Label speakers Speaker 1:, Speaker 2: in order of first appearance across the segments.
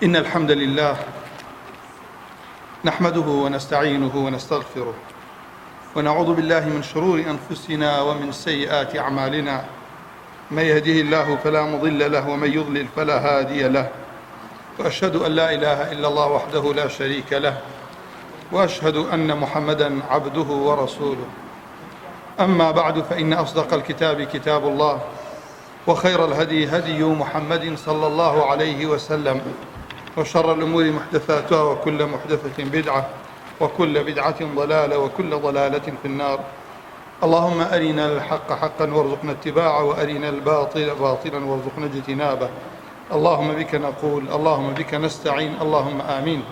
Speaker 1: إن الحمد لله نحمده ونستعينه ونستغفره ونعوذ بالله من شرور أنفسنا ومن سيئات أعمالنا. من يهده الله فلا مضل له ومن يضلل فلا هادي له، وأشهد أن لا إله إلا الله وحده لا شريك له، وأشهد أن محمدا عبده ورسوله. أما بعد، فإن أصدق الكتاب كتاب الله، وخير الهدي هدي محمد صلى الله عليه وسلم، وشر الأمور محدثاتها، وكل محدثة بدعة، وكل بدعة ضلالة، وكل ضلالة في النار. اللهم أرنا الحق حقا وارزقنا اتباعه، وأرنا الباطل باطلا وارزقنا اجتنابه. اللهم بك نقول، اللهم بك نستعين، اللهم آمين.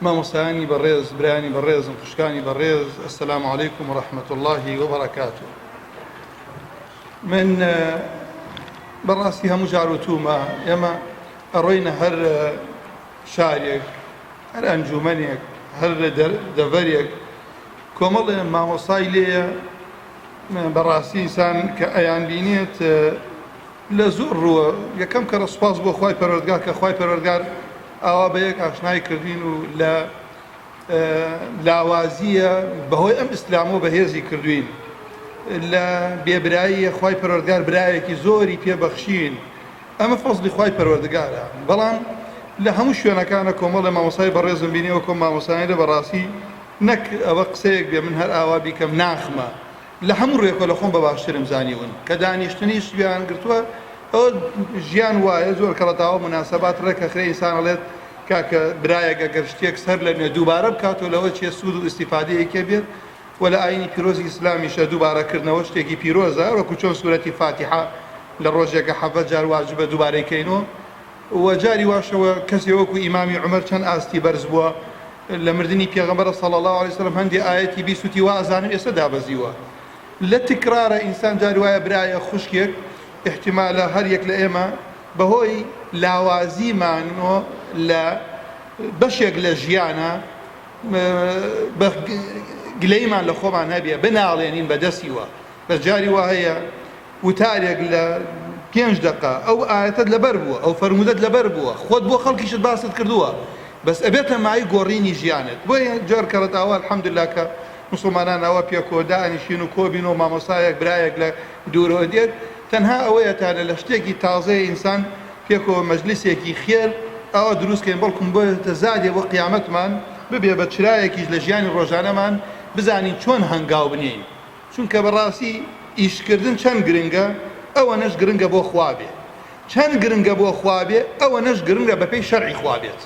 Speaker 1: مامۆستایانی بەڕێز، برایانی بەڕێز، خوشکانی بەڕێز، السلام عليكم ورحمة الله وبركاته. من بەڕاستی هەموو جار و تومە ئێمە ئەڕۆینە هەر شارێک، هەر ئەنجومەنێک، هەر دەڤەرێک کۆمەڵێ مامۆستای لێیە بەڕاستی ئینسان کە ئەیان بینێت لە زۆر ڕووە. یەکەم کەرە سوپاس بۆ خوای پەروەردگار کە خوای پەروەردگار ئاوا بە یەک ئاشنای کردین و لە لاوازیە بەهۆی ئەم ئیسلامۆ بەهێزی کردوین. لە بێبراییە خوای پەروەردگار برایەکی زۆری پێبەخشین. ئەمە فەزلی خوای پەروەردگارە. بەڵام لە هەموو شوێنەکانە کۆمەڵە مامۆستای بەڕێزم بینیەوە کۆم مامۆستایانە بەڕاستی نەک ئەوە قسەیەک بێ من هەر ئاوا بیکەم ناخمە. لە هەموو ڕێکۆ لە خۆم بە باشترم زانیون کە دانیشتنی شویان گرتووە. ئەوە ژیان وایە زۆر کەڵەتاوە مناسەبات ڕێکە خرێ ئینسان ئەڵێت کاکە برایەکە گەر شتێک سەر لە نوێ دووبارە بکاتەوە لەوە چێ سوود و ئیستیفادەیەکێ بێت. و لە ئاینی پیرۆزی ئیسلامیشە دووبارەکردنەوە شتێکی پیرۆزە، وەکو چۆن سوورەتی فاتیحە لە ڕۆژێکە حەڤەت جار واجبە دووبارەیکەینەوە. و جاری واشەوە کەسێ وەکو ئیمامی عومەر چەند ئاستی بەرز بووە لە مردنی پێغەمبەر صلی الله علیه وسلم هەندێک ئایەتی بیسوتی وا ئەزانم ئێستا دابەزیوە. لە تکرارە ئینسان جاری وایە برایە خوشکێک احتیمالە هەر یەک لە ئێمە بەهۆی لاوازیمانەوە لە بەشێک لە ژیانە گلەیمان لە خۆمان هەبێ بناڵێنین بەدەستیوە. بەس جاری وا هەیە وتارێک لە 5 دقە ئەو ئاەتت لەبەر بووە، ئەو فەرمودەت لەبەر بووە، خۆت بۆ خەڵکیشت باست کردووە، بەس ئەبێتە مای گۆڕینی ژیانت. بۆیە جار کەڕەتاوە الحەمدوللا کە مسلمانان ئەوە پێکۆدانیشین و کۆبین و مامۆستایەک برایەک لە دوورەوە دێت. تەنها ئەوەیەتانە لە شتێکی تازەیە ئینسان پێکەوە مەجلیسێکی خێر ئەوە دروستکەین، بەڵکم بۆیە زادێ بۆ قیامەتمان ببێ بە چرایەکیش لە ژیانی ڕۆژانەمان بزانین چۆن هەنگاو بنین. چونکە بەڕاستی ئیشکردن چەند گرنگە، ئەوە نەش گرنگە بۆ خوا بێ. چەند گرنگە بۆ خوا بێ، ئەوە نەش گرنگە بەپێی شەرعی خوا بێت.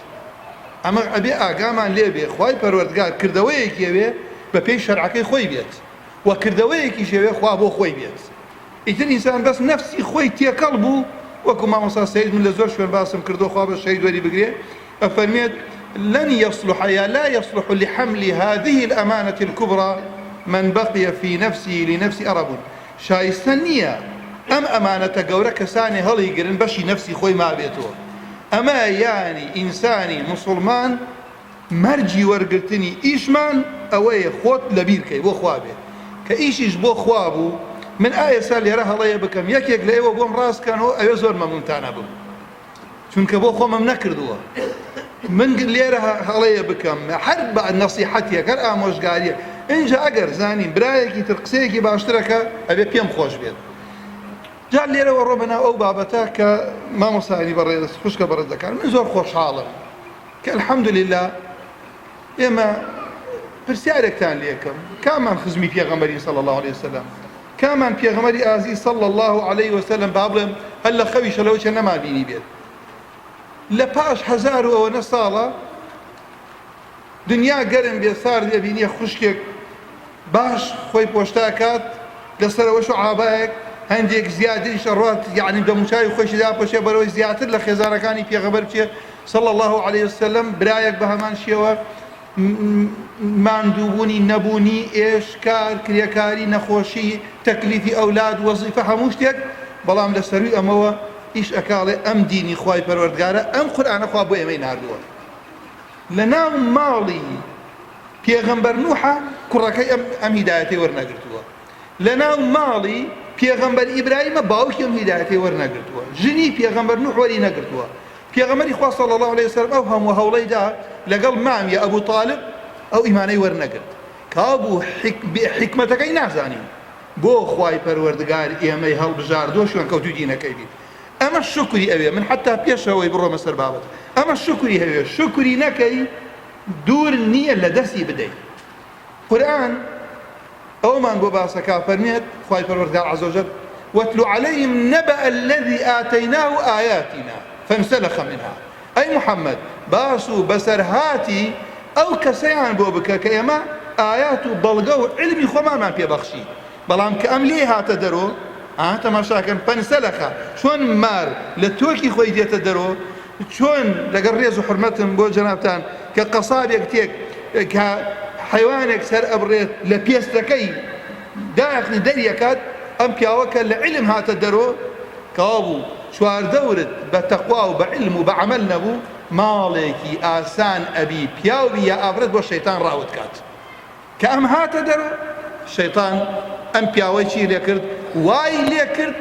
Speaker 1: ئەمە ئەبێ ئاگامان لێ بێ خوای پەروەردگار کردەوەیەکی ئەوێ بەپێی شەرعەکەی خۆی بێت، و کردەوەیەکیش ئەوێ خوا بۆ خۆی بێت. ئیتر ئینسان بەس نەفسی خۆی تێکەڵ بوو، وەکو مامۆستا سەید من لە زۆر شوێن باسم کردو، خوا بە شەید وەری بگرێ، ئەفەرمێت لن يصلح يا لا يصلح لحمل هذه الأمانة الكبرى من بقي في نفسه لنفس أرب. شایستە نییە ئەم ئەمانەتە گەورە کەسانی هەڵیگرن بەشی نەفسی خۆی ما بێتەوە. ئەمە یانی ئینسانی مسلمان مەرجی وەرگرتنی ئیشمان ئەوەیە خۆت لەبیرکەی بۆ خوا بێت کە ئیشیش بۆ خوا بوو. من ئایسا لێرە هەڵەیە بکەم یەکێک لە ئێوە بۆم ڕاستکەنەوە، ئەوێ زۆر مەمنونتانە بم، چونکە بۆ خۆمەم نەکردووە. من لێرە هەڵەیە بکەم هەر بە نەسیحەتێک، هەر ئامۆژگاریە. اینجا ئەگەر زانین برایەکی تر قسەیەکی باشترەکە ئەبێ پێم خۆش بێت. جا لێرەوە ڕۆ بەناو ئەو بابەتە کە مامۆستایانی بەڕێز خوشکە بەڕێز دەکەن. من زۆر خۆشحاڵم کە الحەمدوللیلا ئێمە پرسیارێکتان لێکەم، کامان خزمی پێغەمبەری صلی الله علیه وسلم، کامان پێغەمبەری ئازیز صلی الله علیه وسلم با بڵێم هەر لە خەویشە لەوە چێ نەمابینی بێت. لە پاش 1000 ساڵە دنیا گەرم بێ، سار دەبینیە خوشکێک باش خۆی پۆشتاکات لەسەرەوە شوعابایەک هەندێک زیادریش ئەڕات، یعنی دەموچاوی خۆشی داپۆشێ بەرەوەی زیاتر لە خێزانەکانی پێغەمبەر بچێ صلی الله علیه وسلم. برایەک بە هەمان شێوە ماندووبوونی، نەبوونی، ئێشکار، کرێکاری، نەخۆشی، تەکلیفی ئەولاد، وەزیفە، هەموو شتێک. بەڵام لە سەروی ئەمەوە ئیش ئەکاڵێ ئەم دینی خوای پەروەردگارە، ئەم قورئانە خوا بۆ ئێمەی ناردووە. لە ناو ماڵی پێغەمبەر نوحە کوڕەکەی ئەم هیدایەتەی وەرنەگرتووە. لە ناو ماڵی پێغەمبەر ئیبراهیمە باوکی ئەم هیدایەتەی وەرنەگرتووە. ژنی پێغەمبەر نوح وەری نەگرتووە. پێغەمبەری خوا صلی الله عليه وسلم ئەو هەموو هەوڵەی دا لەگەڵ مامیە ئەبوو طالب ئەو ئیمانەی وەرنەگرت کابوو حکمەتەکەی نازانین بۆ خوای پەروەردگار ئێمەی هەڵبژاردۆ شوێن کەوتوی دینەکەی بیت ئەمە شکری ئەوێ من حتا پێشەوەی بڕۆمە سەر بابەت ئەمە شکری هەوێ شکری نەکەی دوور نییە لە دەستی بدەیت قورئان ئەومان بۆ باسەکە فەرمێت خوای پەروەردگار عەز وجەل واتل عليهم نبأ الذي آتيناه آياتنا فانسلخ منها أي محمد باسو بسرهاتي أو كسيان بوبك كيما آيات بلغو علمي خماما في بخشي بلام كأمليها تدرو تماشاكن فانسلخ شون مار لتوكي خوي دي تدرو شون لقريز حرمتهم بو جنابتان كقصاب يكتيك كحيوانك سر أبريت لبيستكي داخل دريكات ئەم پیاوەکە لە علم هاتە دەرۆ کەوابوو چواردەورت بە تەقوا و بە علم و بە عەمەل نەبوو ماڵێکی ئاسان ئەبی پیاوی یا ئافرەت بۆ شەیتان ڕاوت کات کە ئەم هاتە دەرۆ شەیتان ئەم پیاوەی چی لێ کرد وای لێ کرد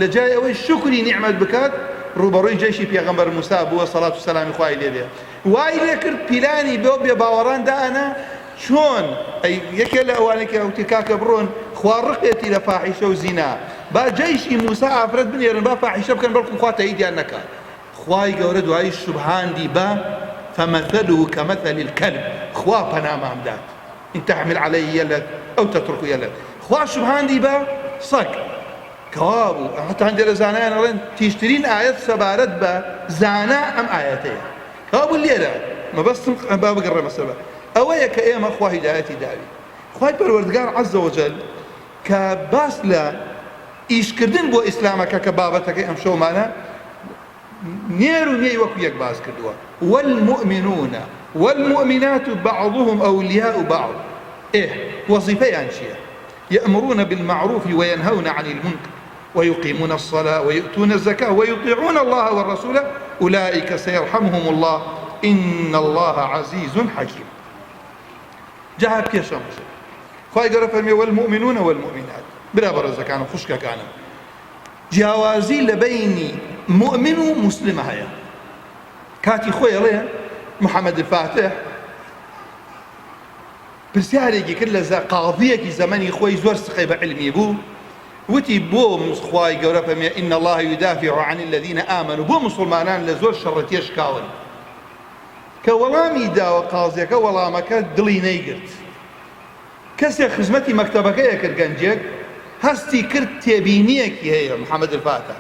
Speaker 1: لە جای ئەوەی شکری نیعمەت بکات ڕوبەڕووی جێشی پێغەمبەر موسا بووە سەڵات و سەلامی خوای لێ بێ وای لێ کرد پیلانی بۆ بێ باوەڕان دائەنا چۆن یەکێ لە ئەوانێکی ئەوتی کاکە بڕۆن خوارڕقێتی لە فاحیشە و زینا با جەیشی موسا ئافرەت بنێرن با فاحیشە بکەن بەڵکو خوا تەییدیان نەکات خوای گەورە دوایی سوبحاندی با فمەثەلوه کەمەثەلی الکەلب خوا پەنامام دات ئین تەحمل عەلەیه یەلهث ئەو تەترکه یەلهث خوا سوبحاندی با سەگ کەوابوو هەتا هەندێک لە زانایان ئەڵێن تیشترین ئایەت سەبارەت بە زانا ئەم ئایەتەیە کەوابوو لێرە مەبەستم با بگەڕێمە سەر ئەوەیە کە ئێمە خوا هیدایەتی داوی خوای پەروەردگار عەز وجەل کە باس لە ئیشکردن بۆ ئیسلامەکە کە بابەتەکەی ئەم شەومانە نێر و نێی وەکو یەک باس کردووە والمؤمنون والمؤمنات بعضهم أولياء بعض وظیفەیان چییە يأمرون بالمعروف وينهون عن المنكر ويقيمون الصلاة ويؤتون الزكاة ويطيعون الله والرسول أولئك سيرحمهم الله إن الله عزيز حكيم جاء بكيشمس خوای گەورە فەرمێ والمؤمنون والمؤمنات برابر زەکانە خوشکەکانە جیاوازی لە بەینی مؤمن و مسلمە هەیە کاتی خۆی ئەڵێ محەممەد الفاتح پرسیارێکی کرد لە قاضیەکی زەمەنی خۆی زۆر سقەی بە علمی بوو وتی بۆ خوای گەورە فەرمێ إن الله يدافع عن الذين آمنوا بۆ مسلمانان لە زۆر شەڕە تێشکاون کە وەڵامی داوە قازیەکە وەڵامەکە دڵی نەیگرت کەسێک خزمەتی مەکتەبەکەیە کرد گەنجێک هەستی کرد تێبینیەکی هەیە محەممەد الفاتح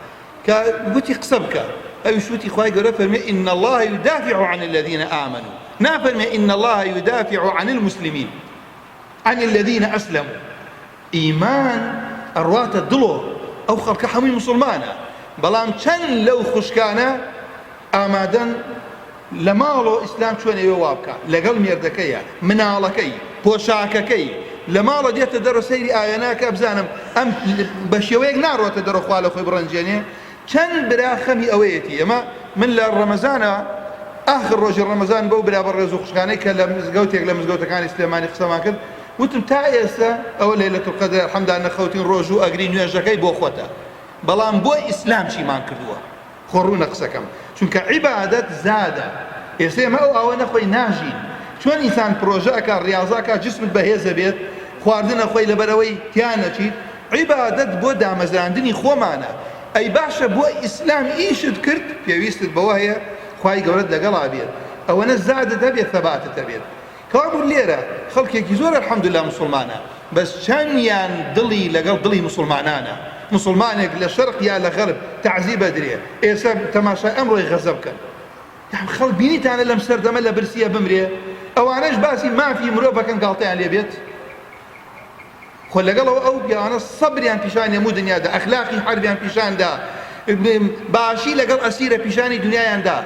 Speaker 1: کە گوتی قسە بکە ئەویش وتی خوای گەورە فەرمێ إن الله يدافع عن الذين آمنوا نافەرمێ إن الله يدافع عن المسلمين عن الذين أسلموا ئیمان ئەڕواتە دڵۆ ئەو خەڵکە هەمووی مسلمانە بەڵام چەند لەو خوشکانە ئامادەن لە ماڵۆ ئیسلام چۆنەوێ وا بکە لەگەڵ مێردەکەیە مناڵەکەی پۆشاکەکەی لە ماڵە دێتە دەرۆ سەیری ئاوێناکە بزانم ئەم بە شێوەیەک ناڕۆتە دەرۆ خوا لە خۆی بڕەنجێنێ چەند برا خەمی ئەوەیەتی ئەمە من لە ڕەمەزانە ئاخر ڕۆژی ڕەمەزان بەو برا بە ڕێز و خوشکانەی کە لە مزگەوتێک لە مزگەوتەکانی سلێمانی قسەمان کرد وتم تا ئێستا ئەوە لەیلەتول قەدر حەمدا نەخەوتین ڕۆژ و ئەگری نوێژەکەی بۆ خۆتە بەڵام بۆ ئیسلام چیمان کردووە خۆڕوونە قسەکەم چونکە عیبادەت زادە ئێستا ئێمە ئەو ئەوە نەخۆی ناژین چۆن ئینسان پرۆژەکە ڕیاضەکە جسمت بەهێزە بێت خواردنە خۆی لەبەرەوەی تیانەچیت عیبادەت بۆ دامەزراندنی خۆمانە ئەی باشە بۆ ئیسلام ئیشت کرد پێویستت بەوە هەیە خوای گەورەت لەگەڵا بێت ئەوەنە زادت هەبێت ثەباتت هەبێت کەوابوو لێرە خەڵکێکی زۆر الحەمدوللا مسلمانە بەس چەندیان دڵی لەگەڵ دڵی مسلمانانە مسلمانێک لە شەرق یا لە غەرب تەعزیب ئەدرێ ئێستا تەماشای ئەمڕۆی غەزە بکەن خەڵک بینیتانە لەم سەردەمە لە برسیە بمرێ ئەوانەش باسی مافی مرۆڤەکەن گاڵتەیان لێ بێت خۆ لەگەڵەوە ئەو پیاوانە سەبریان پیشان هەموو دنیادا ئەخلاقی حەربیان پیشاندا باشی لەگەڵ ئەسیرە پیشانی دنیایاندا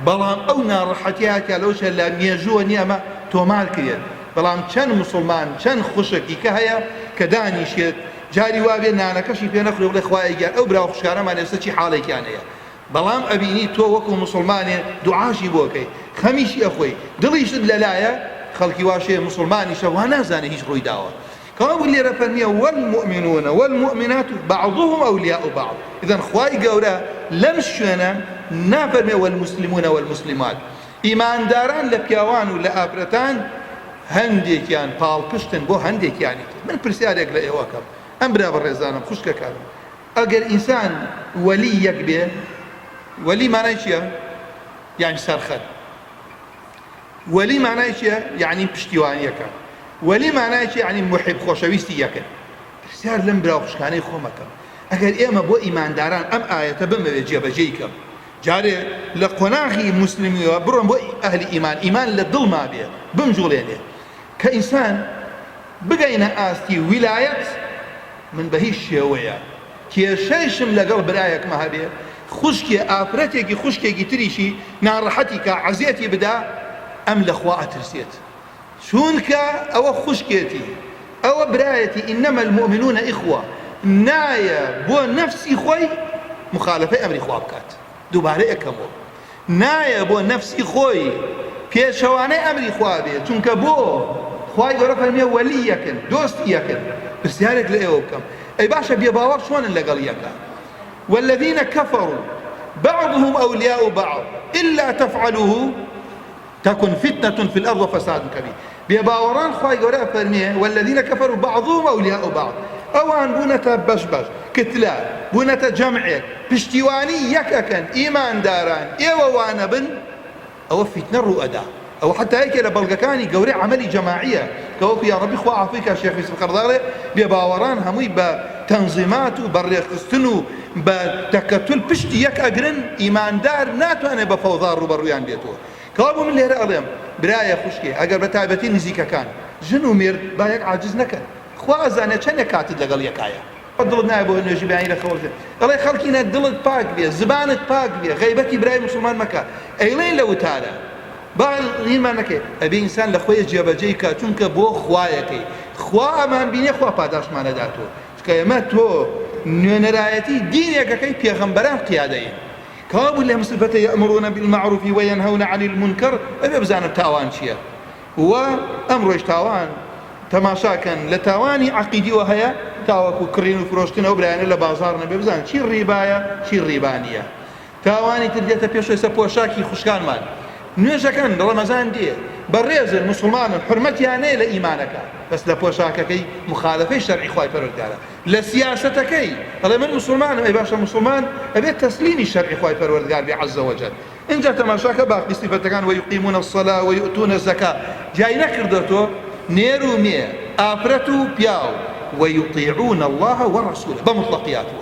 Speaker 1: بەڵام ئەو ناڕەحەتیاتیا لەوشە لە مێژووە نییە ئەمە تۆمار کرێت بەڵام چەند مسلمان چەند خوشکی کە هەیە کە دانیشێت جاری وابێ نانەکەشی پێ نەخورێ بڵێ خوایە گیان ئەو براو خوشکارەمان ئێستا چی حاڵێکیان هەیە بەڵام ئەبینی تۆ وەکو مسلمانێ دوعاشی بۆکەی خەمیشی ئەخۆی دڵیشت لەلایە خەڵکی واشەیە مسلمانیشە وا نازانێ هیچ ڕووی داوە كما لي رفنيا والمؤمنون والمؤمنات بعضهم أولياء بعض إذن خواي قورا لم شونا نافرمي والمسلمون والمسلمات إيمان داران لبياوان ولا أفرتان هنديك يعني پاڵ پشتن بۆ هەندێکیانی من پرسیارێک لە ئێوەکەم ئەم برا بەڕێزانم خوشکەکانم ئەگەر ئینسان وەلی یەک بێ وەلی مانای چییە؟ یعنی سەرخەت وەلی مانای چییە؟ یعنی پشتیوانیەکە وەلی مانای چییە؟ یعنی محب خۆشەویستی یەکن پرسیار لەم برا خوشکانەی خۆمەکەم ئەگەر ئێمە بۆ ئیمانداران ئەم ئاەتە بمەوێ جێبەجێی کەم جارێ لە قۆناغی موسلمیەوە بڕۆم بۆ ئەهلی ئیمان ئیمان لە دڵما بێ بمجوڵێنێ کە ئینسان بگەینە ئاستی ویلایەت من بە هیچ شێوەیە کێشەیشم لەگەڵ برایەکمە هەبێ خوشکێ ئافرەتێکی خوشکێکی تریشی ناڕەحەتی کە عەزیەتی بدا ئەم لەخوا ئەترسێت چونکە ئەوە خوشکێتی ئەوە برایەتی ئینەمە المؤمنون ئیخوە نایە بۆ نەفسی خۆی مخالفەی ئەمری خوا بکات دووبارە ئەکەمەوە نایە بۆ نەفسی خۆی پێشەوانەی ئەمری خوا بێ چونکە بۆ خوای گەورە فەرمێ وەلی یەکن دۆستی یەکن پرسیارێک لە ئێوە بکەم ئەی باشە بێباوەڕ چۆنن لەگەڵ یەکە والذين كفروا بعضهم أولياء بعض إلا تفعلوه تكن فتنة في الأرض وفساد كبير بێباوەڕان خوای گەورە فەرمێ والذين كفروا بعضهم أولياء بعض ئەوان بوونەتە بەش کتلە بوونەتە جەمعێک پشتیوانی یەکەکەن ئیمانداران ئێوە وانە بن ئەوە فیتنە ڕوو ئەدا ئەوە حتا یەکێ لە بەڵگەکانی گەورەی عەمەلی جەماعیە کەوەکو یا ڕەبی خوا عەفوی کە شێخ یوسف قەرضاڵێ بێباوەڕان هەمووی بە تەنزیمات و بەڕێخستن و بە تەکەتول پشتی یەک ئەگرن ئیماندار ناتوانێت بە فەوزا ڕوبەڕوویان بێتەوە کەوا بۆ من لێرە ئەڵێم برایە خوشکێ ئەگەر بە تایبەتی نزیکەکان ژن و مێرد با یەک عاجز نەکەن خوا ئەزانێت چەندێک کاتت لەگەڵ یەکایە دڵت نایە بۆ نوێژی بەیانی لە خەوڵ ئەڵێ خەڵکینە دڵت پاک بێ زبانت پاک بێ غەیبەتی برای موسڵمان مەکە ئەیڵێ لە وتارە با هینمان نەکەی ئەبێ ئینسان لە خۆی جێبەجێی کە چونکە بۆ خوایەکەی خوا ئەمان بینێ خوا پاداشمانەداتەوە چکە ئێمە تۆ نوێنەرایەتی دینێکەکەی پێغەمبەران قیادەیە کەوا بوو لێ مسلبەتە یەئمرون بالمعروف وینهون عن المنکر ئەبێ بزانم تاوان چییە و ئەمڕۆیش تاوان تەماشاکەن لە تاوانی عەقیدیەوە هەیە تاوەکو کڕین و فرۆشتنەوە برایانە لە بازاڕ نەبێ بزان چی ڕیبایە چی ڕیبانیە تاوانی تر دێتە پێشەوە سە پۆشاکی خوشکانمان نوێژەکەن ڕەمەزان دێ بەڕێزن مسلمانن حورمەتیانەیە لە ئیمانەکە بەس لە پۆشاکەکەی مخالفەی شەرعی خوای پەروەردگارە لە سیاسەتەکەی ئەڵێ من مسلمانم ئەی باشە مسلمان ئەبێت تەسلیمی شەرعی خوای پەروەردگار بێ عەزە وەجەل اینجا تەماشاکە باقی سیفەتەکان وەیقیمون الصەلا وەیؤتون الزەکا جای نەکردەوە نێر و مێ ئافرەت و پیاو ويطيعون الله ورسوله بمطلقياته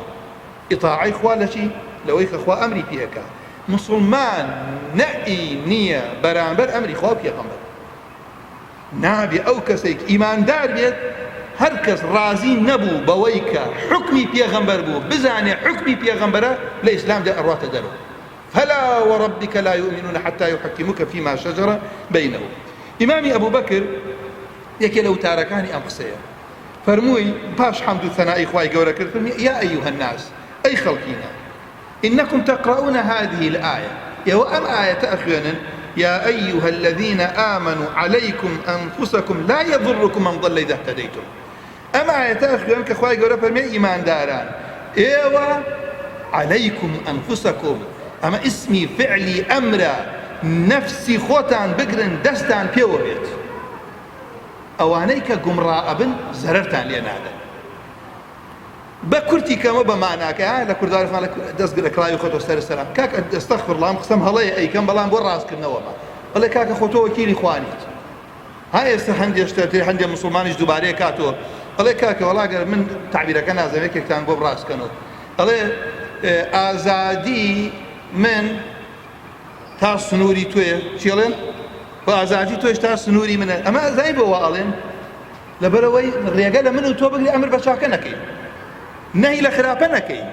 Speaker 1: إطاعي خوالتي لو يخوا أمري فيك مسلمان نأي نية برامبر أمري خواب يغمبر نابي أو كسيك إيمان دار بيت هركس رازي نبو بويك حكمي بيغمبر بو بزاني حكمي بيغمبره لإسلام دا أروات دارو فلا وربك لا يؤمنون حتى يحكموك فيما شجر بينهم إمامي أبو بكر يكي لو تاركاني أم قصير فرموي باش حمد الثناء إخوائي قولة كرفرمي يا أيها الناس أي خلقنا إنكم تقرؤون هذه الآية وأم آية أخوانا يا أيها الذين آمنوا عليكم أنفسكم لا يضركم من ضل إذا اهتديتم أم آية أخوانا كأخوائي قولة فرمي إيمان داران عليكم أنفسكم أما اسمي فعلي أمر نفسي خوتان بقرن دستان بيوبيت ئەوانەی کە گومڕائەبن زەرەرتان لێ نادەن بە کورتی کەمە بە ماناکە لە کوردارفان دەست لە کڵاوی خۆتۆ سەرسەرام کاکە ئەستەغفیرڵڵا قسەم هەڵەیە ئەیکەم بەڵام بۆ ڕاستکردنەوەمە بەڵێ کاکە خۆ تۆ وەکیلی خوانیت ها ئێستا هەندێک شتە هەندێک موسڵمانیش دووبارەیە کاتەوە بەڵێ کاکە وەڵاگەر من تعبیرەکە نازانم یەکێکتان بۆ ڕاستکەنەوە بەڵێ ئازادی من تا سنووری توێ چێڵێن بە ئازادی تۆش تا سنووری منە ئەمە ئازایی بۆ ئاڵێن لەبەرەوەی ڕێگە لە من و تۆ بگری ئەمر بە چاکە نەکەی نەهی لە خراپە نەکەی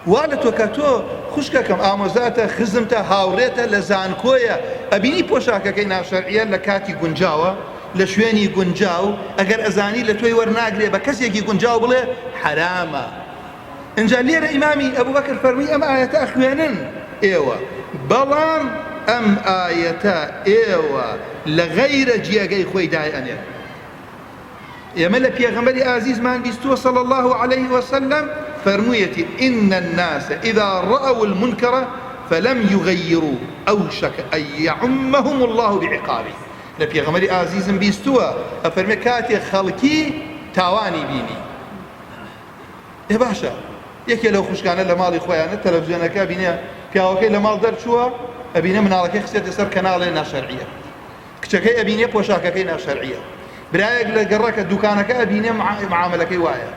Speaker 1: وا لە تۆ کە تۆ خوشکەکەم ئامۆزاتە خزمتە هاوڕێتە لە زانکۆیە ئەبینی پۆشاکەکەی ناشەرعیە لە کاتی گونجاوە لە شوێنی گونجاو ئەگەر ئەزانی لە تۆی وەرناگرێ بە کەسێکی گونجاو بڵێ حرامە اینجا لێرە ئیمامی ئەبوو بەکر فەرمی ئەم ئایەتە ئەخوێنن ئێوە بەڵام ئەم ئایەتە ئێوە لە غەیرە جێگەی خۆی دایئەنێ ئێمە لە پێغەمبەری ئازیزمان بیستووە صلی الله عليه وسلم فەرموویەتی إن الناس إذا رأوا المنكر فلم يغيروا أوشك أن يعمهم الله بعقابه. لبي غمري عزيز بيستوى أفرمي كاتي خلقي تاواني بيني يا باشا يكي لو خوشكانە لە ماڵی خۆیانە تەلەڤیزیۆنەکە بینێ پیاوەکەی لە ماڵ دەرچووە ئەبینێ مناڵەکەی خستێتە سەر کەناڵێ ناشەرعیە، کچەکەی ئەبینێ پۆشاکەکەی ناشەرعیە، برایەک لە گەڕەکە دوکانەکە ئەبینێ معاملەکەی وایە،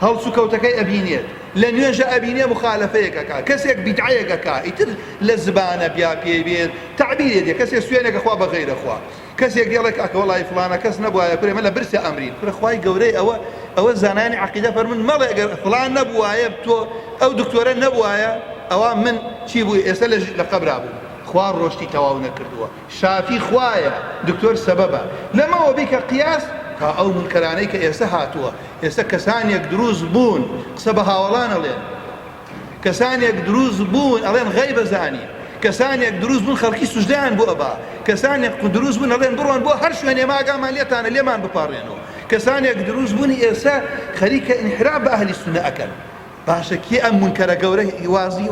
Speaker 1: هەڵسو کەوتەکەی ئەبینێت، لە نوێژە ئەبینێ مخالەفەیەکەکە، کەسێک بیدعەیەکەکە ئیتر لە زبانە بیا پێی بێت تەعبیرێ دێ، کەسێک سوێنێکە خوا بەغەیرە خوا، کەسێک دێڵێک ئەکە وەڵی فڵانە کەس نەبوایە پرێمە لە برسە ئەمرین پرە خوای گەورەی ئەوە زانانی عەقیدە فەرمون مەڵێ ئەگەر فڵان نەبوایە تۆ ئەو دکتۆرە نەبوایە ئەوە من چی بوو ئێستا لە قەبرا بوو، خوا ڕۆشتی تەواو نەکردووە، شافی خوایە، دکتۆر سەبەبە. لەمەوە بیکە قیاس تا ئەو منکەرانەی کە ئێستا هاتووە، ئێستا کەسانێک دروست بوون قسە بە هاوڵان ئەڵێن، کەسانێک دروست بوون ئەڵێن غەیبە زانین، کەسانێک دروست بوون خەڵکی سوژدەیان بۆ ئەبا، کەسانێک دروست بوون ئەڵێن بڕۆن بۆ هەر شوێنێ ماگامان لێتانە لێمان بپاڕێنەوە، کەسانێک دروست بوونی ئێستا خەریکە ئینحراف بە ئەهلی سونە ئەکەن. باشە کێ ئەم منکەرە گەورە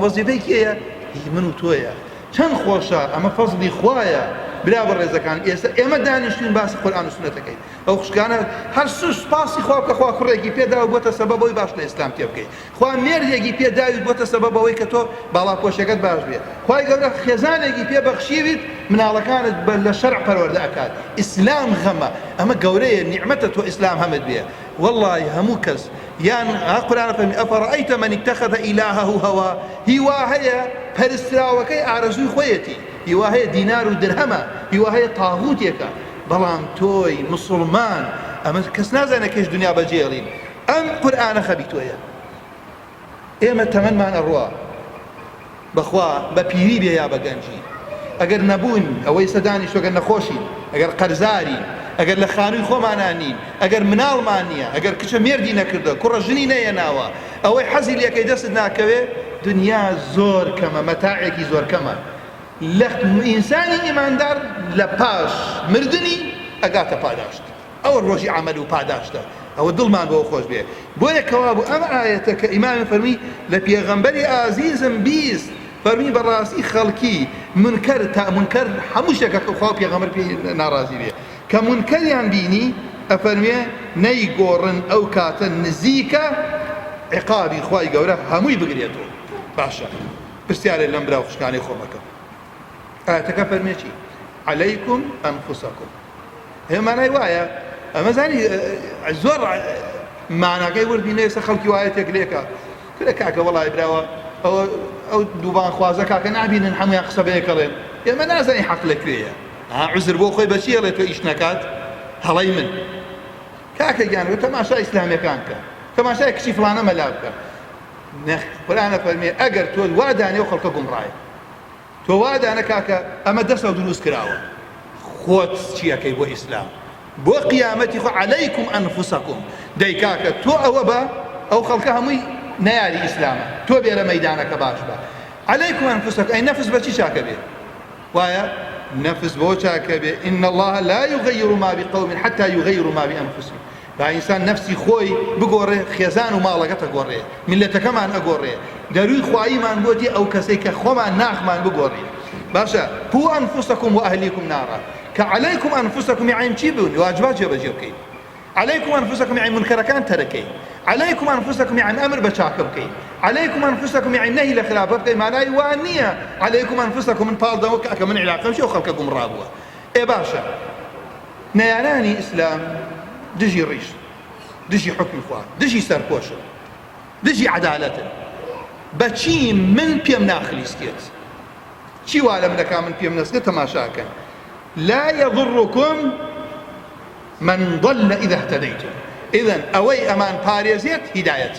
Speaker 1: وەزیفەی کێیە؟ هی من و تۆیە. چەند خۆشە ئەمە فەزلی خوایە. برا بەڕێزەکان ئێستا ئێمە دانیشتوین باسی قورئان و سونەتەکەین، ئەو خوشکانە هەر سوپاسی خوا بکە خوا کوڕێکی پێداوە بۆتە سەبەبەوەی باش لە ئیسلام تێ بکەیت، خوا مێردێکی پێداویت بۆتە سەبەبەوەی کە تۆ باڵاپۆشەکەت باش بێت، خوای گەورە خێزانێکی پێبەخشیویت مناڵەکانت لە شەرع پەروەردە ئەکات. ئیسلام غەمە، ئەمە گەورەیە نیعمەتە تۆ ئیسلام هەمت بێ. والله هەموو کەس یان قورئان فەرمی ئەفەڕەئەیتە من اتەخەذ ئیلاهەه هەوا، هیوا هەیە پەرستراوەکەی ئارەزووی خۆیەتی، هیوا هەیە دینار و درهەمە، هیوا هەیە تاغوتێکە، بەڵام تۆی مسلمان ئەمە کەس نازانە کەش دنیا بەجێڵین. ئەم قورئانە خەبی تۆیە. ئێمە تەمەنمان ئەڕوا بەخوا بە پیری بێ یا بە گەنجی، ئەگەر نەبوون ئەوەی سەدانی شۆگەر نەخۆشین، ئەگەر قەرزارین، ئەگەر لە خانووی خۆمانان نین، ئەگەر مناڵمان نییە، ئەگەر کچە مێردی نەکردە، کوڕە ژنی نەیەناوە، ئەوەی حەزی لێکەی دەست ناکەوێ، دنیا زۆر کەمە، مەتاعێکی زۆر کەمە. لە ئینسانی ئیماندار لە پاش مردنی ئەگاتە پاداشت، ئەوە ڕۆژی عەمەل و پاداشتە، ئەوە دڵمان بەوە خۆش بێ. بۆیە کەوا بوو ئەم ئایەتە کە ئیمامی فەرمی لە پێغەمبەری ئازیزم بیست، فەرمی بەڕاستی خەڵکی منکەر تا منکەر هەموو شتێکە کە خوا پێغەمبەر پێی ناڕازی بێ، کە منکەریان بینی ئەفەرمێ نەیگۆڕن ئەو کاتە نزیکە عقابی خوای گەورە هەمووی بگرێتەوە. باشە پرسیارێک لەم برا خوشکانەی خۆمەکە. ئاەتەکە فەرمێ چی؟ عەلەیکم ئەنفوسەکم. هێمانای وایە ئەمە زانی زۆر ماناکەی وەربینێ ئێستا خەڵکی وایەتێک لێکە کرە کاکە وەڵای براوە ئەو دووبان خوازە کاکە نابینن هەمویان قسە بەیەکەڵێن، ئێمە نازانی حەق لەکوێیە، عوزر بۆ خۆی بەچی ئەڵێ تۆ ئیش نەکات هەڵەی من کاکە گیانەوە تەماشای ئیسلامیەکان کە تەماشای کچی فڵانە مەلا بکە. قورئانە فەرمێ ئەگەر تۆ وا دانێ و خەڵکە گومڕایە، تۆ وا دانە کاکە ئەمە دەستە دروست کراوە، خۆت چیەکەی بۆ ئیسلام بۆ قیامەتی خۆ عەلەیکم ئەنفوسەکم، دەی کاکە تۆ ئەوە بە ئەو خەڵکە هەمووی نەیاری ئیسلامە، تۆ بێرە مەیدانەکە باش بە عەلەیکم ئەنفوسەکم. ئەی نەفس بە چی چاکە بێ؟ وایە نەفس بۆ چاکە بێ ئین الله لا یغەیر ما بقوم حتى یغەیروا ما بأنفسهم. با ئینسان نەفسی خۆی بگۆڕێ، خێزان و ماڵەکەتە گۆڕێ، میلەتەکەمان ئەگۆڕێ، دەروی خواییمان بۆتی ئەو کەسەی کە خۆمان ناخمان بگۆڕێ. باشە قوا ئەنفوسەکم و ئەهلیکم نارا، کە عەلەیکم ئەنفوسەکم یعنی چی بوون؟ واجبات جێبەجێ بکەین. عەلەیکم ئەنفوسەکم یعنی منکەرەکان تەرەکەین، عەلەیکم ئەنفوسەکم یعنی ئەمر بە چاکە بکەین، عەلەیکم ئەنفوسەکم یعنی نەهی لە خراپە بکەین. مانای وان نییە عەلەیکم ئەنفوسەکم من پاڵدەوە کە من عیلاقەم چی و خەڵکە گومڕا بووە. ئێ باشە نەیانانی ئیسلام دژی ڕیش، دژی حکمی خوا، دژی سەرپۆشن، دژی عەدالەتن. بەچی من پێم ناخلیسکێت، چی وا لە منەکە من پێم نەسکێت تەماشاکەن. لا يضركم من ضل إذا اهتديتم. إذن أوي أمان باريزيت هداية،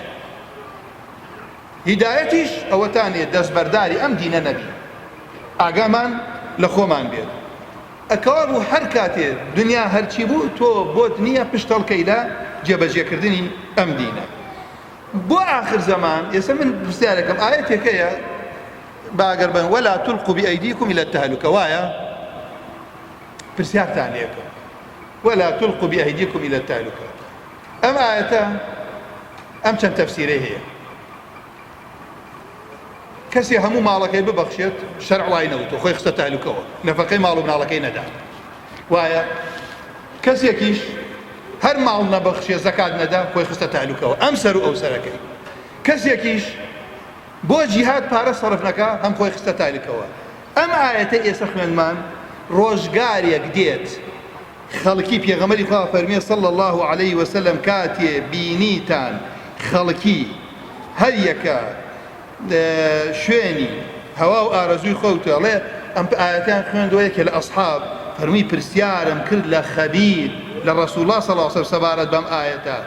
Speaker 1: هدايتش أو تاني دست برداري أم دين نبي أقامان لخومان بيد أكوابو حركاتي دنيا هرچيبو تو بود نية پشتال كيلا جبجي كردني أم دينه. بو آخر زمان يسمن بسياركم آياتي كيا باقربان ولا تلقوا بأيديكم إلى التهلكة، وايا برسيار تانيكم ولا تلقوا بأيديكم إلى التهلكة. أم آياتا أم كان تفسيره هي کەسێ هەموو ماڵەکەی ببەخشێت شەرع وای نەوتۆ خۆی خستە تالوکەوە نەفەقەی ماڵ و مناڵەکەی نەدات وایە کەسێکیش هەر ماڵ نەبەخشێ زەکات نەدا خۆی خستە تالوکەوە ئەم سەر و ئەو سەرەکەی کەسێکیش بۆ جیهاد پارە سەرف نەکا هەم خۆی خستە تالوکەوە ئەم ئاەتە ئێستا خوێنمان ڕۆژگارێک دێت خەڵکی پێغەمبەری خوا فەرمێ صلی الله عليه وسلم کاتێ بینیتان خەڵکی هەر یەکە شوێنی هەوا و ئارەزووی خۆوتە ئەڵێ ئەم ئاەتیان خوێندەوە یەکێ لە ئەسحاب فەرمی پرسیارم کرد لە خەبیر لە رسول الله صلى الله عليه وسلم سەبارەت بەم ئاەتە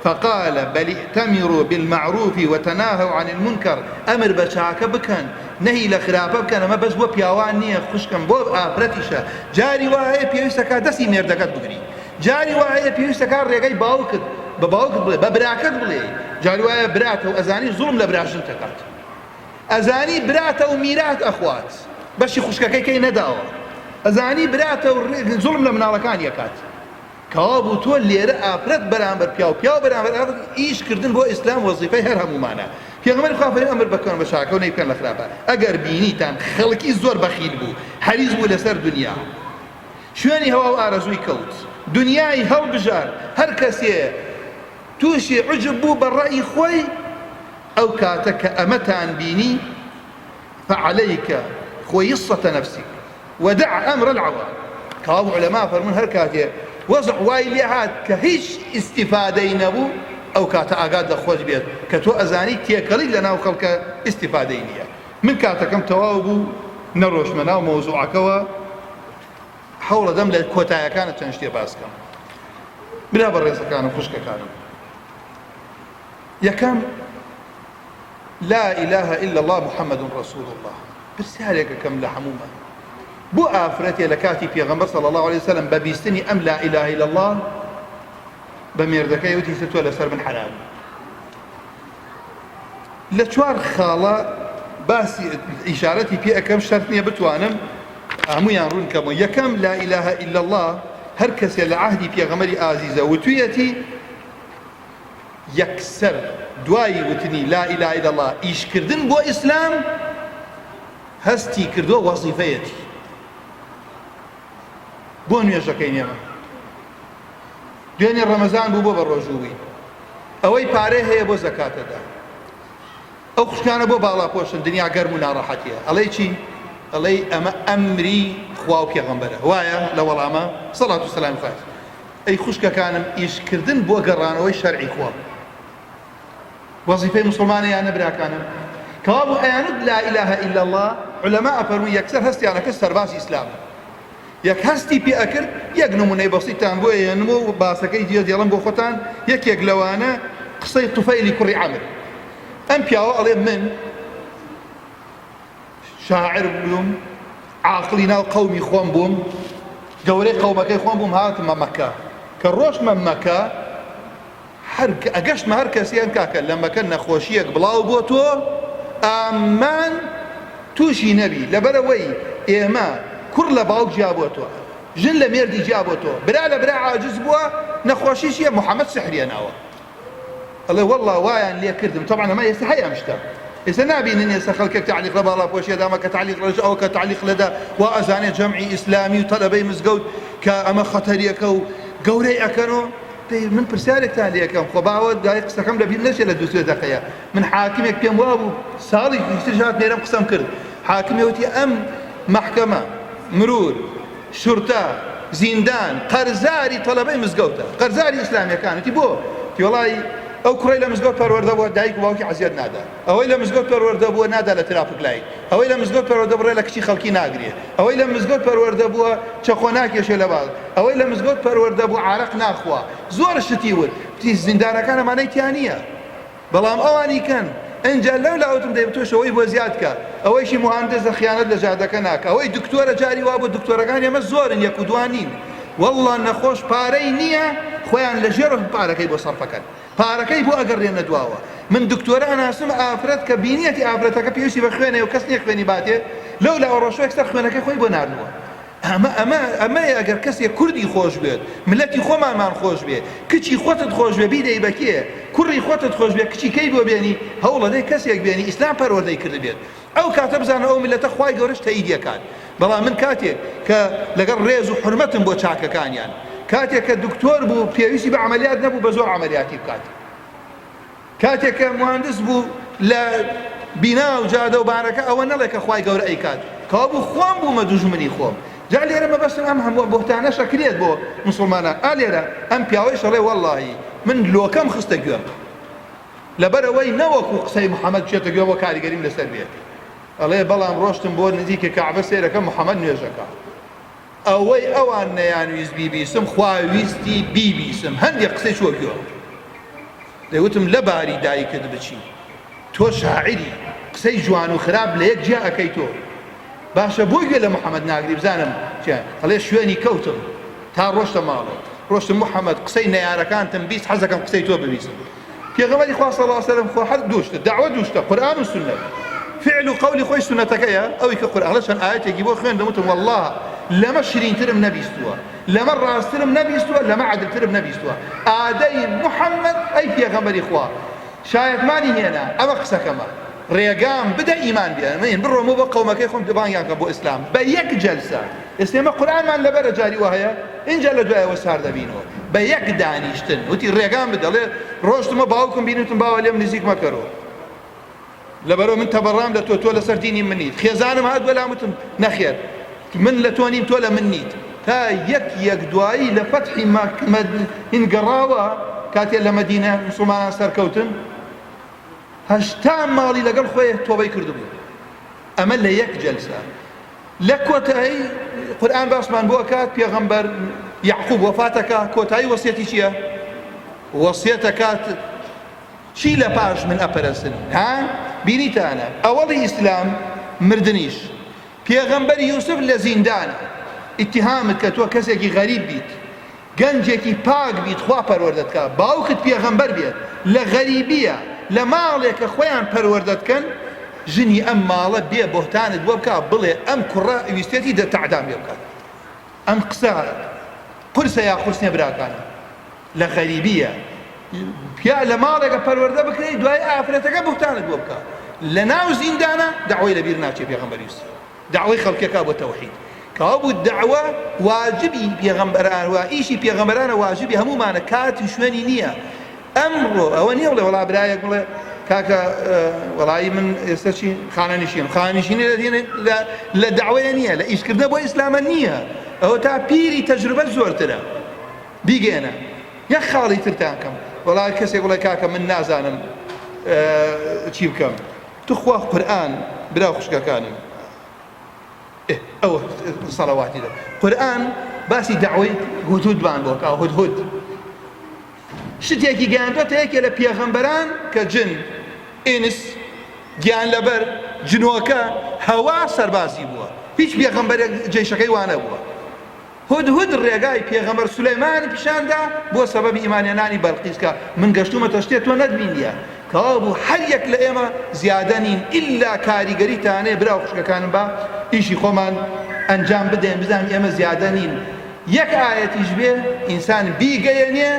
Speaker 1: فقال بل ائتمروا بالمعروف وتناهوا عن المنكر أمر بچاکە بکەن نهی لە خراپە بکەن ئەمە بەس بۆ پیاوان نییە خوشکم بۆ ئافرەتیشە جاری وایە پێویستەکە دەستی مێردەکەت بگری جاری وایە پێویستەکە ڕێگەی باوکت بە باوکت بڵێ بە براکەت بڵێ جاری وایە براتە و ئەزانی زوڵم لە براژن دەکات ئەزانی براتە و میرات ئەخوات بەشی خوشکەکەی کەی نەداوە ئەزانی براتە و زوڵم لە مناڵەکان یەکات کەوا بوو تۆ لێرە ئافرەت بەرامبەر پیا و پیا بەرامبەر ئافرەت ئیشکردن بۆ ئیسلام وەزیفەی هەر هەمومانە پێغەمبەری خوا فەرمێ ئەمر بکەن بە چاکە و نەیبکەن لە خراپە ئەگەر بینیتان خەڵکی زۆر بەخیل بوو حەریص بوو لەسەر دنیا شوێنی هەوا و ئارەزووی کەوت دنیای هەڵبژار هەر کەسێ تووشی عجب بوو بە ڕەئی خۆی ئەو کاتە کە ئەمەتان بینی فعليك خويصة نفسك ودع أمر العوام كابو علماء فرمون هر كاتي وضع وايلي هات كهيش استفادة نبو أو كاتا أقاد لخوش بيت كتو أزاني تيكالي لنا وخلق استفادة نية من كاتا كم توابو نروش منا وموضوعكوا حول دم للكوتايا كانت تنشتي باسكم بلا بريسة كانوا خشكة كانوا يكام لا إله إلا الله محمد رسول الله برسالك كم لحمومة بو آفرتي لكاتي في غمبر صلى الله عليه وسلم ببيستني أم لا إله إلا الله بميردكي وتي ستوى لسر من حلال لچوار خاڵە باسی ئیشارەتی پێ ئەەکەم شەرت نییە بتوانم هەموویان ڕوون کەمەوە یەکەم لا إله إلا الله هەر کەسێ لە عهدی پێغەمبەری ئازیزە وتوویەتی یەکسەر دوایی وتنی لا إله إلا الله ئیشکردن بۆ ئیسلام هەستی کردووە وەزیفەیەتی بۆ نوێژەکەی نێمە دوێنێ ڕەمەزان بوو بۆ بە ڕۆژووی ئەوەی پارەی هەیە بۆ زەکاتەدا ئەو خوشکانە بۆ باڵاپۆشن دنیا گەرم و ناڕەحەتیە ئەڵێی چی؟ ئەڵێی ئەمە ئەمری خوا و پێغەمبەرە وایە لە وەڵامە سەڵات و سەلام خاک ئەی خوشکەکانم ئیشکردن بۆ گەڕانەوەی شەرعی خوا وەزیفەی موسڵمانە یانە براکانم کەوا بوو ئەیانت لا إله إلا الله علەما ئەفەرمووی یەکسەر هەستیانەکە سەرباسی ئیسلامە یەک هەستی پێ ئەکرد یەک نمونەی بەسیتان بۆ هێنم و باسەکەی دیێ دێڵم بۆ خۆتان یەکێک لەوانە قسەی توفەیلی کوڕی عەمر ئەم پیاوە ئەڵێ من شاعر بووم عاقڵی ناو قەومی خۆم بووم گەورەی قەومەکەی خۆم بووم هاتمە مەکە کە ڕۆژمە مەکە ئەگەشتمە هەر کەسیان کاکە لە مەکە نەخۆشیەک بڵاو بۆ تۆ ئامان تووشی نەبی لەبەرەوەی ئێمە کوڕ لە باوک جیا بۆ تۆ ژن لە مێردی جیا بۆ تۆ برا لە برا عاجز بووە نەخۆشی چییە محەممەد سحریە ناوە ئەڵێ وەڵڵا وایان لێ کردم طبعا ئەمە ئێستا هەیە ئەم شتە ئێستا نابینن ئێستا خەڵکێک تعلیق لە باڵاپۆشیەدا ئەمە کە تعلیق لەژ ئەوە کە تعلیق لەدا وا ئەزانێت جەمعی ئیسلامی و تەلەبەی مزگەوت کە ئەمە خەتەریەکە و گەورەی ئەکەنەوە من پرسیارێکتان لێ یەکەم خۆ باوە دای قسەکەم لەبیر نەچێت لە دووسێ دەقەیە من حاکمێک پێم وا بوو ساڵی ترژات نێرەم قسەم کرد حاکمێ وتی ئەم محکەمە مرور شورتە زیندان قەرزاری تەلەبەی مزگەوتە قەرزاری ئیسلامیەکانەتی بۆ وڵی ئەو کوڕی لە مزگەوت پەروەردە بووە دایک و باوکی عەزیەت نادا ئەوەی لە مزگەوت پەروەردە بووە نادا لە ترافیک لای ئەوەی لە مزگەوت پەروەردە بڕێ لە کچی خەڵکی ناگرێ ئەوەی لە مزگەوت پەروەردە بووە چەخۆ ناکێشێ لە باڵ ئەوەی لە مزگەوت پەروەردە بوو عارەق ناخوا زۆر شتی ورد زیندانەکان ئەمانەی تیان نییە بەڵام ئەوانی کەن ئەنجا لەو لاوتم دەیبێت تۆ شەوەی بۆ زیاد کە ئەوەیشی مهندسە خیانەت لە جادەکە ناکە ئەوەی دکتۆرە جاری وا بۆ دکتۆرەکان ئێمە زۆرن یەک و دوانین وەڵڵا نەخۆش پارەی نییە خۆیان لە ژێر پارەکەی بۆ سەرفەکەن پارەکەی بۆ ئەگەڕێنە دواوە من دکتۆرە ئەناسم ئافرەت کە بینیەتی ئافرەتەکە پێویستی بە خوێنێ و کەس نییە خوێنی باتێ لەو لا ڕۆژەوەک سەر خوێنەکەی خۆی بۆ ناردووە ئەمە ئەگەر کەسێک کوردی خۆش بێت ملەتی خۆمانمان خۆش بێ کچی خۆتت خۆش بێ بیدەی بەکێ کوڕی خۆتت خۆش بێ کچی کەی بۆ بێنی هەوڵە دەی کەسێک بێنی ئیسلام پەروەردەی کرد بێت ئەو کاتە بزانە ئەو میلەتە خوای گەورەش تەئیدیەکات. بەڵام من کاتێک کە لەگەڵ ڕێز و حورمەتم بۆ چاکەکانیان، کاتێک کە دکتۆر بوو پێویستی بە عملیات نەبوو بە زۆر عملیاتی بکات، کاتێک کە مهندس بوو لە بینا و جادە و بارەکە ئەوە نەڵێ کە خوای گەورە ئەیکات، کەوا بوو خۆم بوومە دوژمنی خۆم. جا لێرە مەبەستم ئەم هەموو بۆتانە شەکرێت بۆ مسلمانان. لێرە ئەم پیاوەی شەڵێ وەڵڵاهی من لۆکەم خستە گوێم لەبەرەوەی نەوەکو قسەی محەممەد بچێتە گوێ بۆ کاریگەریم لەسەر بێت. ئەڵێ بەڵام ڕۆشتم بۆ نزیکە کەعبە سێرەکە محەممەد نوێژەکە، ئەوەی ئەوان نەیانویست بیبیسم خواویستی بیبیسم، هەندێک قسەی چوە گوێ. دەیوتم لە باری دایکت بچی، تۆ شاعری قسەی جوان و خراپ لە یەک جیا ئەەکەی تۆ، باشە بۆی گوێ لە محەممەد ناگری بزانم هەڵێ شوێنی کەوتم تا ڕۆشتە ماڵەوە. ڕۆشتم محەممەد قسەی نەیارەکانتم بیست حەزەکەم قسەی تۆ ببیسم. پێغەمبەری خوا صلی الله علیه و سلم خۆ هەر دووشتە دعوە دووشتە قورئان و سنەت، فعل و قولی خۆی سنەتەکەیە ئەوەی کە قورئان چەند ئاەتێکی بۆ خوێندەم وتم والله لەمە شیرینترم نەبیستووە، لەمە ڕاستترم نەبیستووە، لەمە عەدلترم نەبیستووە. ئادەی محەممەد ئەی پێغەمبەری خوا شایەتمانی هێنا ئەمە قسەکەمە ڕێگام بدە ئیمان بێنن من بڕۆمە بۆ قەومەکەی خۆم دەبانیان کە بۆ ئیسلام بە یەک جەلسە. ئێستێمە قورئانمان لەبەرە جاری وهەیە اینجا لە دوایەوە سار دەبینەوە بە یەک دانیشتن. وتی ڕێگام بدەڵێ ڕۆشتمە باوکم بینیتم باوە لێم نزیک مەکەرەوە لەبەرەوە من تەبەڕام لە تۆ لەسەر دینی من نیت، خێزانم هات وەلامتم نەخێر من لە تۆ نیم تۆ لە من نیت. تا یەک دوایی لە فەتحی هینگەڕاوە کاتێ لە مەدینە موسڵمانان سەرکەوتن 80 ماڵی لەگەڵ خۆی تۆبەی کردبوو. ئەمە لە یەک جەلسە. لە کۆتایی قورئان باسمان بۆ کات پێغەمبەر یعقوب وەفاتەکە کۆتایی وەسیەتی چییە؟ وەسیەتەکات چی لە پاش من ئەپەرستن ها بینیتانە ئەوەڵی ئیسلام مردنیش پێغەمبەری یوسف لە زیندانە ئیتیهامت کە تۆ کەسێکی غەریب بیت گەنجێکی پاک بیت خوا پەروەردەتکە باوکت پێغەمبەر بێت لە غەریبیە لە ماڵێکە خۆیان پەروەردەتکەن ژنی ئەم ماڵە بێ بۆهتانت بۆ بکە بڵێ ئەم کوڕە ویستێتی دەتەعدام لێ بکات. ئەم قسە قورسە یا قورس نییە براکانە لە غەریبیە پیا لە ماڵێکە پەروەردە بکرێت دوای ئافرەتەکە بۆهتانت بۆ بکە لە ناو زیندانە دەعوەی لەبیر ناچێت پێغەمبەر یوسف دەعوەی خەڵکێکا بۆ تەوحید کەوا بوو دەعوە واجبی پێغەمبەران و ئیشی پێغەمبەرانە واجبی هەمومانە کاتی شوێنی نییە. ئەمڕۆ ئەوە نییە بڵێ وەڵا برایەک بڵێ کاکە وەڵایی من ئێستا چی خانەنشینی لە دەعوەیە نییە لە ئیشکردنە بۆ ئیسلامە نییە. ئەوە تا پیری تەجروبە زۆرترە بیگێنە یەک خاڵی ترتان کەم وەڵا کەسێک بڵێ کاکە من نازانم چی بکەم تو خوا قورئان براو خوشکەکانم ئەوە سەڵەواتی دە قورئان باسی دەعوەی هودهودمان بۆ کە هودهود شتێکی گەیاندۆتە یەکێ لە پێغەمبەران کە جن ئینس گیان لەبەر جنۆکە هەوا سەربازی بووە هیچ پێغەمبەرێک جێشەکەی وانە بووە. هودهود ڕێگای پێغەمبەر سولەیمانی پیشاندا بۆ سەبەبی ئیمانێنانی بەلقیس کە من گەشتومەتە شتێ تۆ نەتبینیە کەوا بوو هەر یەک لە ئێمە زیادە نین ئیلا کاریگەریتانێ براو خوشکەکانم بە ئیشی خۆمان ئەنجام بدەین بزانین ئێمە زیادە نین. یەک ئایەتیش بێ ئینسان بیگەیەنێ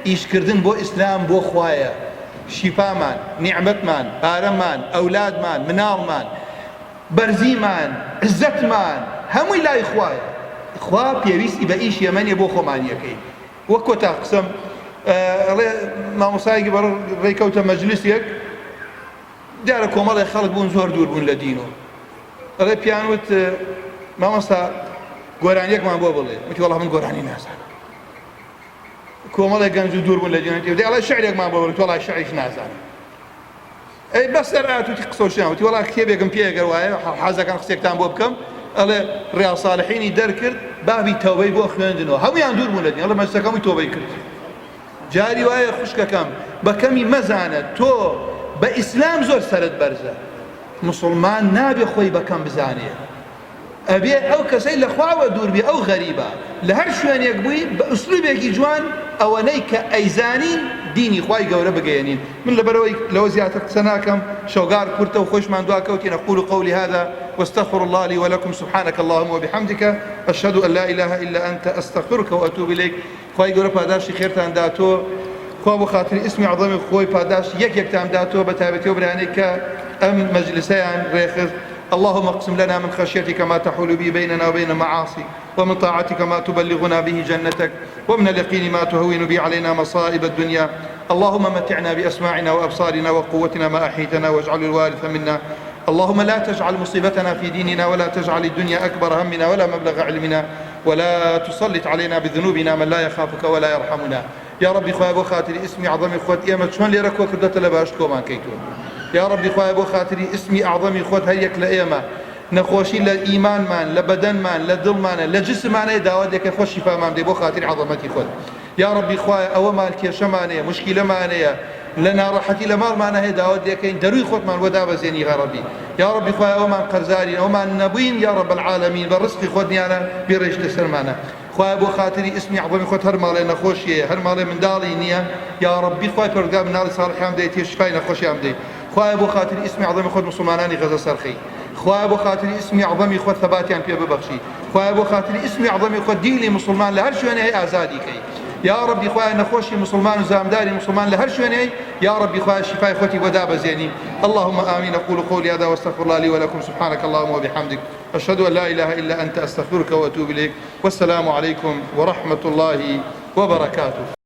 Speaker 1: ئیشکردن بۆ ئیسلام بۆ خوایە شیفامان نیعمەتمان پارەمان ئەولادمان مناڵمان بەرزیمان عزەتمان هەمووی لای خوایە. خوا پێویستی بە ئیش ئێمەنێ بۆ خۆمانیەکەی. وەک کۆتا قسەم ئەڵێ مامۆسایەکی بەڕ ڕێکەوتە مەجلیسێک دیارە کۆمەڵی خەڵک بوون زۆر دوور بوون لە دینەوە ئەڵێ پیانوت مامۆستا گۆرانیەکمان بۆ بڵێ وتی وەڵا من گۆرانی نازانم کۆمەڵێک گەنج و دوور بوون لە دینەوە دەڵێ شعرێکمان بۆ بڵێ وەڵا شعریش نازانم ئەی بەس دەرئات وتی قسەوشیان وتی وەڵا کتێبێکم پێگەر وایە حەزەکەم قسێکتان بۆ بکەم ئەڵێ ڕیاض ساڵحینی دەرکرد بابی تەوبەی بۆ خوێندنەوە هەمویان دوور بوون لە دین ئەڵێ مەجلسەکەمی تۆبەی کرد. جاری وایە خوشکەکەم بە کەمی مەزانە تۆ بە ئیسلام زۆر سەرت بەرزە مسڵمان نابێ خۆی بەکەم بزانێ ئەبێ ئەو کەسەی لە خواوە دوور بێ ئەو غەریبە لە هەر شوێنێک بووی بە ئوسلوبێکی جوان ئەوەنەی کە ئەیزانین دینی خوای گەورە بگەیەنین. من لەبەرەوەی لەوە زیاتر قسە ناکەم شەوگار کورتە و خۆشمان دواکەوتین أقول قولي هذا واستغفر الله لي ولكم سبحانك اللهم وبحمدك أشهد أن لا إله إلا أنت أستغفرك وأتوب إليك. خوای گەورە پاداشی خێرتان داتۆ خوا بۆ خاتری ئیسمی عەظەمی خۆی پاداش یەکێکتان داتەوە بە تایبەتی ئەو برانەی کە ئەم مەجلسەیان ڕێخست. اللهم اقسم لنا من خشيتك ما تحول به بيننا وبين معاصي ومن طاعتك ما تبلغنا به جنتك ومن اليقين ما تهون به علينا مصائب الدنيا. اللهم متعنا بأسماعنا وأبصارنا وقوتنا ما أحيتنا واجعل الوارث منا. اللهم لا تجعل مصيبتنا في ديننا ولا تجعل الدنيا أكبر همنا ولا مبلغ علمنا ولا تسلط علينا بذنوبنا من لا يخافك ولا يرحمنا. يا ربي خويا بو خاطري اسمي عظمي خوت يا شلون لي ركوه كردت لباش كومان كيتو. يا ربي خويا بو خاطري اسمي أعظمي خوت هيك لأيما نخوشي لإيمان مان لبدن مان لدل مان لجسم مان داودك خوش شفاء مان دي بو خاطري عظمتي خوت. يا ربي خويا أو مال كيشة مانية مشكلة مانية لنا راحتي لمال معنا هي داود يكين دروي خط من ودا بزيني يا ربي. يا ربي خويا أو من قرزاري أو من نبوين يا رب العالمين بالرزق خدني أنا بريش تسر معنا. خويا أبو خاطري اسمي عظمي خد هر مالي نخوشية هر مالي من دالي نية يا ربي خويا برقا من نالي صالح عمدي تيشفاي نخوشي عمدي. خويا أبو خاطري اسمي عظمي خد مسلماناني غزة سرخي. خويا أبو خاطري اسمي عظمي خد ثباتي عن بيا ببخشي. خويا أبو خاطري اسمي عظمي خد ديني مسلمان لهر شو أنا أزادي كي. يا ربي خويا نخوشي مسلمان وزامداري مسلمان لهر شويني يا ربي خويا شفاء خوتي وداب زيني. اللهم آمين. أقول قولي هذا واستغفر الله لي ولكم. سبحانك اللهم وبحمدك أشهد أن لا إله إلا أنت أستغفرك وأتوب إليك. والسلام عليكم ورحمة الله وبركاته.